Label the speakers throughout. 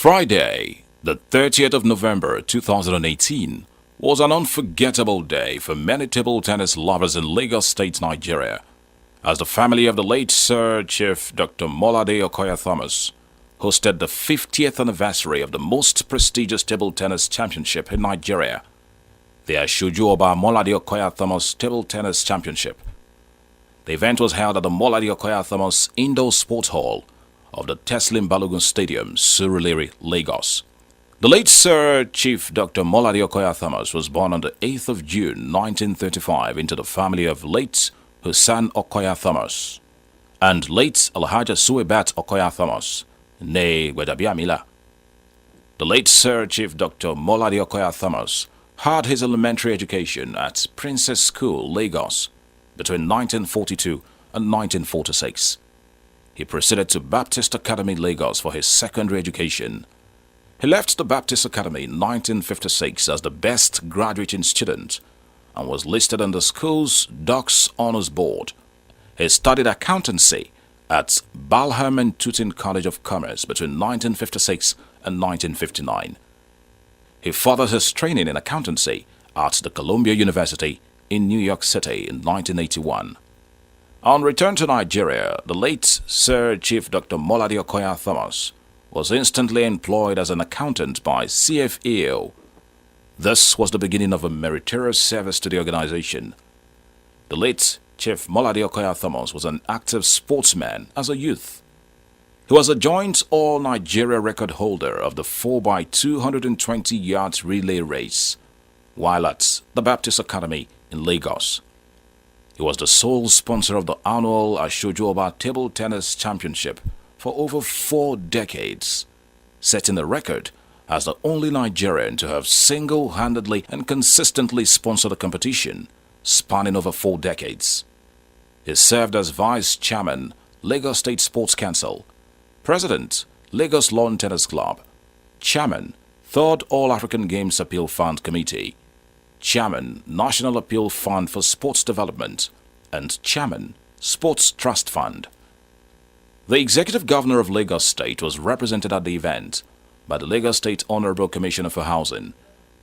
Speaker 1: Friday, the 30th of November 2018, was an unforgettable day for many table tennis lovers in Lagos State, Nigeria, as the family of the late Sir Chief Dr. Molade Okoya Thomas hosted the 50th anniversary of the most prestigious table tennis championship in Nigeria, the Asoju Molade Okoya Thomas Table Tennis Championship. The event was held at the Molade Okoya Thomas Indoor Sports Hall of the Teslim Balogun Stadium, Surulere, Lagos. The late Sir Chief Dr. Molade Okoya Thomas was born on the 8th of June 1935 into the family of late Hussein Okoya Thomas and late Alhaja Suebat Okoya Thomas, née Gwedabiamila. The late Sir Chief Dr. Molade Okoya Thomas had his elementary education at Princess School, Lagos, between 1942 and 1946. He proceeded to Baptist Academy, Lagos for his secondary education. He left the Baptist Academy in 1956 as the best graduating student and was listed on the school's Docks Honors Board. He studied accountancy at Balham and Tooting College of Commerce between 1956 and 1959. He furthered his training in accountancy at the Columbia University in New York City in 1981. On return to Nigeria, the late Sir Chief Dr. Molade Okoya Thomas was instantly employed as an accountant by CFAO. This was the beginning of a meritorious service to the organization. The late Chief Molade Okoya Thomas was an active sportsman as a youth. He was a joint all-Nigeria record holder of the 4x220 yards relay race while at the Baptist Academy in Lagos. He was the sole sponsor of the annual Asoju Table Tennis Championship for over 4 decades, setting the record as the only Nigerian to have single-handedly and consistently sponsored the competition, spanning over 4 decades. He served as Vice Chairman, Lagos State Sports Council, President, Lagos Lawn Tennis Club, Chairman, 3rd All-African Games Appeal Fund Committee, Chairman, National Appeal Fund for Sports Development, and Chairman, Sports Trust Fund. The Executive Governor of Lagos State was represented at the event by the Lagos State Honorable Commissioner for Housing,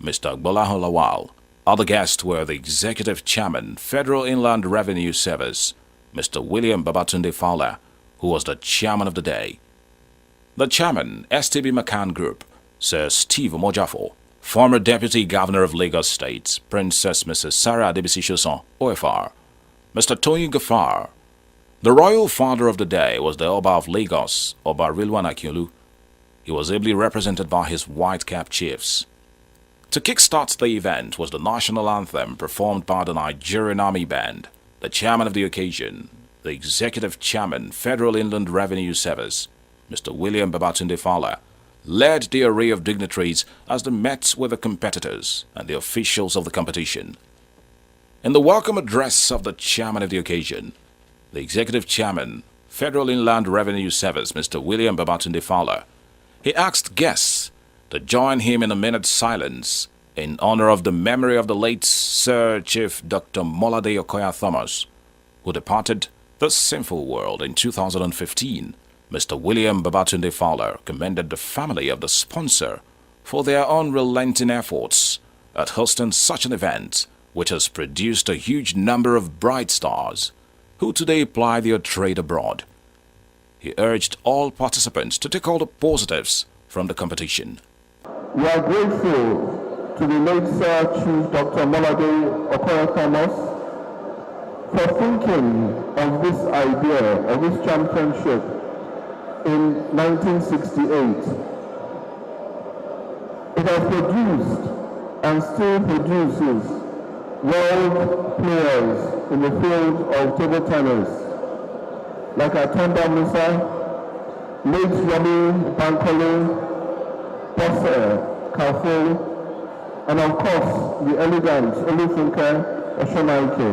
Speaker 1: Mr. Gbolahan Lawal. Other guests were the Executive Chairman, Federal Inland Revenue Service, Mr. William Babatunde Fowler, who was the Chairman of the day. The Chairman, STB McCann Group, Sir Steve Omojafo, former Deputy Governor of Lagos State, Princess Mrs. Sarah Adebisi-Shoson, OFR, Mr. Tony Gafar. The royal father of the day was the Oba of Lagos, Oba Rilwan Akiolu. He was ably represented by his white-cap chiefs. To kickstart the event was the national anthem performed by the Nigerian Army Band. The chairman of the occasion, the Executive Chairman, Federal Inland Revenue Service, Mr. William Babatunde Fowler, led the array of dignitaries as they met with the competitors and the officials of the competition. In the welcome address of the chairman of the occasion, the Executive Chairman, Federal Inland Revenue Service, Mr. William Babatunde Fowler, he asked guests to join him in a minute's silence in honor of the memory of the late Sir Chief Dr. Molade Okoya Thomas, who departed this sinful world in 2015. Mr. William Babatunde Fowler commended the family of the sponsor for their unrelenting efforts at hosting such an event, which has produced a huge number of bright stars who today ply their trade abroad. He urged all participants to take all the positives from the competition.
Speaker 2: We are grateful to the late Sir Chief Dr. Molade Okoya Thomas for thinking of this idea, of this championship, in 1968. It has produced and still produces world players in the field of table tennis, like Atonda Musa, late Rami Bankole, Bose Kafo, and of course the elegant Olufunke Oshonaike.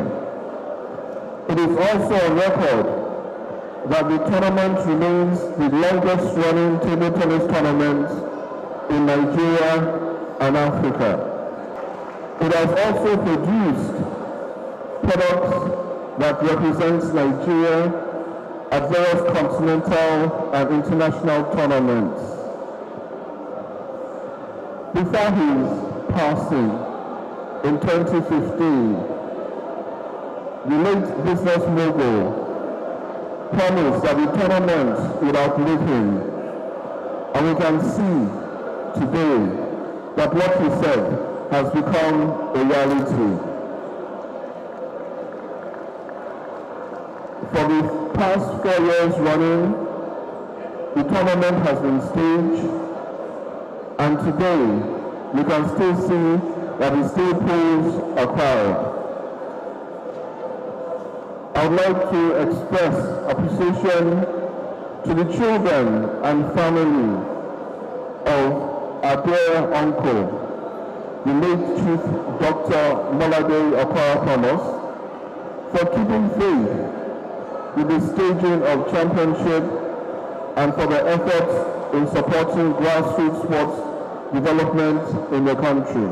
Speaker 2: It is also a record that the tournament remains the longest running table tennis tournament in Nigeria and Africa. It has also produced products that represent Nigeria at various continental and international tournaments. Before his passing in 2015, the late business mogul promised that the tournament would outlive him, and we can see today that what he said has become a reality. For the past 4 years running, the tournament has been staged, and today we can still see that it still pulls a crowd. I would like to express appreciation to the children and family of our dear uncle, the late Chief Dr. Molade Okoya, for keeping faith with the staging of championship and for the efforts in supporting grassroots sports development in the country.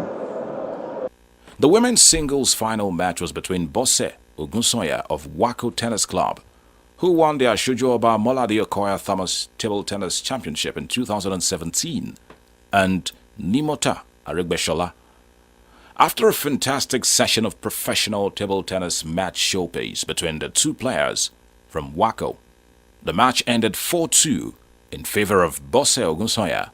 Speaker 1: The women's singles final match was between Bose Ogunsoya of Wako Tennis Club, who won the Asoju Molade Okoya Thomas Table Tennis Championship in 2017, and Nimota Aregbeshola. After a fantastic session of professional table tennis match showcase between the two players from Wako, the match ended 4-2 in favor of Bose Ogunsoya.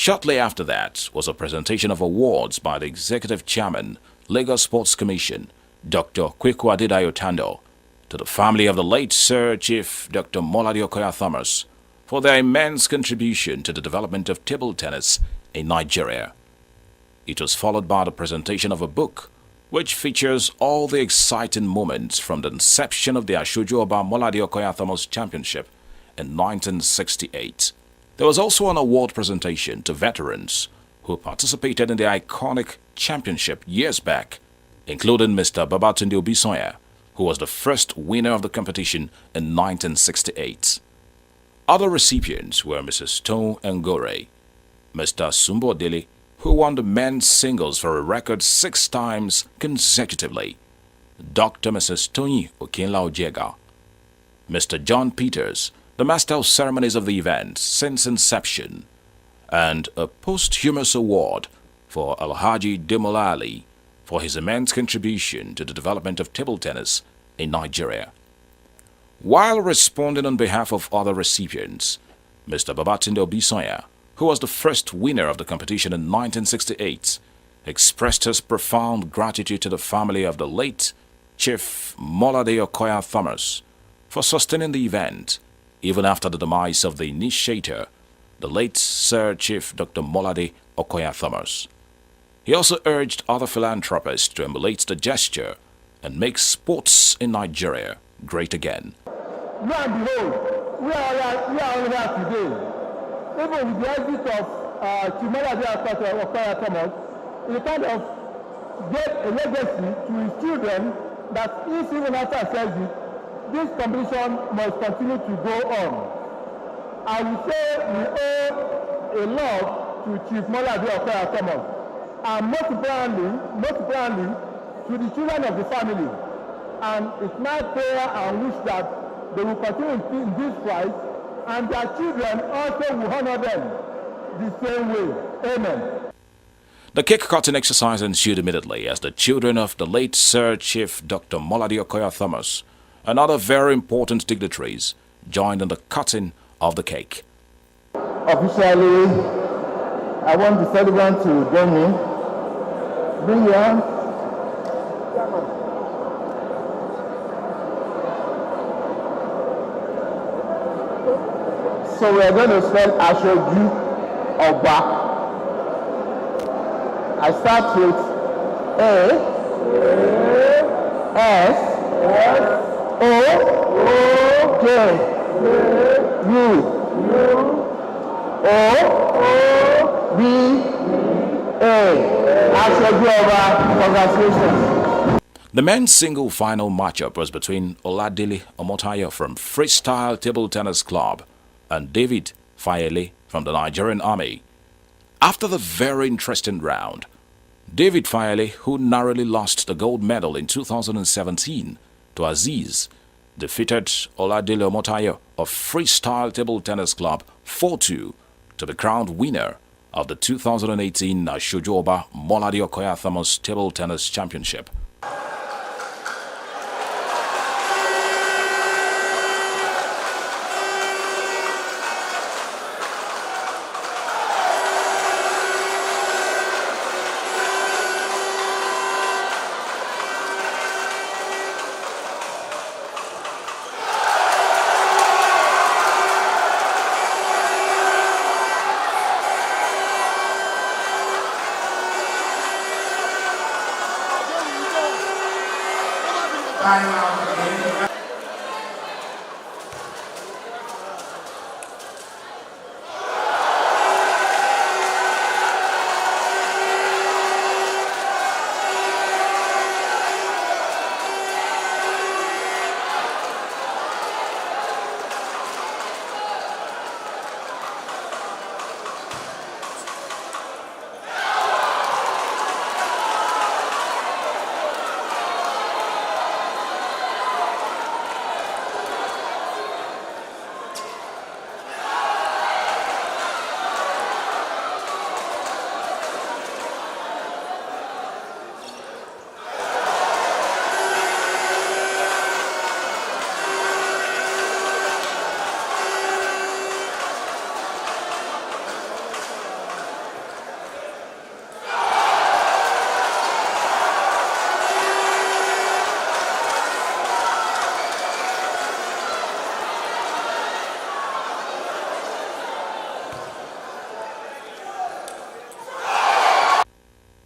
Speaker 1: Shortly after that was a presentation of awards by the Executive Chairman, Lagos Sports Commission, Dr. Kweku Adedayo Tando, to the family of the late Sir Chief Dr. Molade Okoya Thomas for their immense contribution to the development of table tennis in Nigeria. It was followed by the presentation of a book which features all the exciting moments from the inception of the Asoju Molade Okoya Thomas Championship in 1968. There was also an award presentation to veterans who participated in the iconic championship years back, including Mr. Babatunde Obisoya, who was the first winner of the competition in 1968. Other recipients were Mrs. Toh Ngore, Mr. Sumbo Dele, who won the men's singles for a record 6 times consecutively, Dr. Mrs. Tony Okinla Ojega, Mr. John Peters, the master of ceremonies of the event since inception, and a posthumous award for Alhaji Demolali for his immense contribution to the development of table tennis in Nigeria. While responding on behalf of other recipients, Mr. Babatunde Obisoya, who was the first winner of the competition in 1968, expressed his profound gratitude to the family of the late Chief Molade Okoya Thomas for sustaining the event even after the demise of the initiator, the late Sir Chief Dr. Molade Okoya Thomas. He also urged other philanthropists to emulate the gesture and make sports in Nigeria great again.
Speaker 2: Lo and behold, we are all here today. Even with the exit of Chief Molade Okoya Thomas, he kind of gave a legacy to his children that if even after his exit, this competition must continue to go on. I will say we owe a lot to Chief Molade Okoya Thomas, and most importantly, to the children of the family. And it's my prayer and wish that they will continue in this fight, and their children also will honor them the same way. Amen.
Speaker 1: The cake-cutting exercise ensued immediately as the children of the late Sir Chief Dr. Molade Okoya Thomas and other very important dignitaries joined in the cutting of the cake.
Speaker 2: Officially, I want the celebrant to join me. Bring your hand. So we are going to spell Asoju Oba. I start with A, S, O, J, U, O, B, A. Asoju Oba. Congratulations.
Speaker 1: The men's single final matchup was between Oladele Omotayo from Freestyle Table Tennis Club and David Fayele from the Nigerian Army. After the very interesting round, David Fayele, who narrowly lost the gold medal in 2017 to Aziz, defeated Oladele Omotayo of Freestyle Table Tennis Club 4-2 to be crowned winner of the 2018 Asoju Molade Okoya Thomas Table Tennis Championship.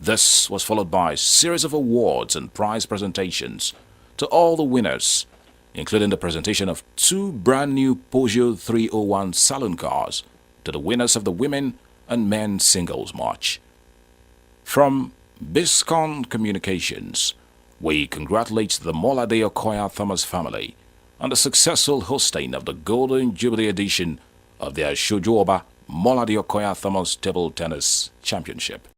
Speaker 1: This was followed by a series of awards and prize presentations to all the winners, including the presentation of 2 brand new Peugeot 301 saloon cars to the winners of the women and men singles match. From Biscon Communications, We congratulate the Molade Okoya Thomas family on the successful hosting of the Golden Jubilee edition of the Asoju Molade Okoya Thomas Table Tennis Championship.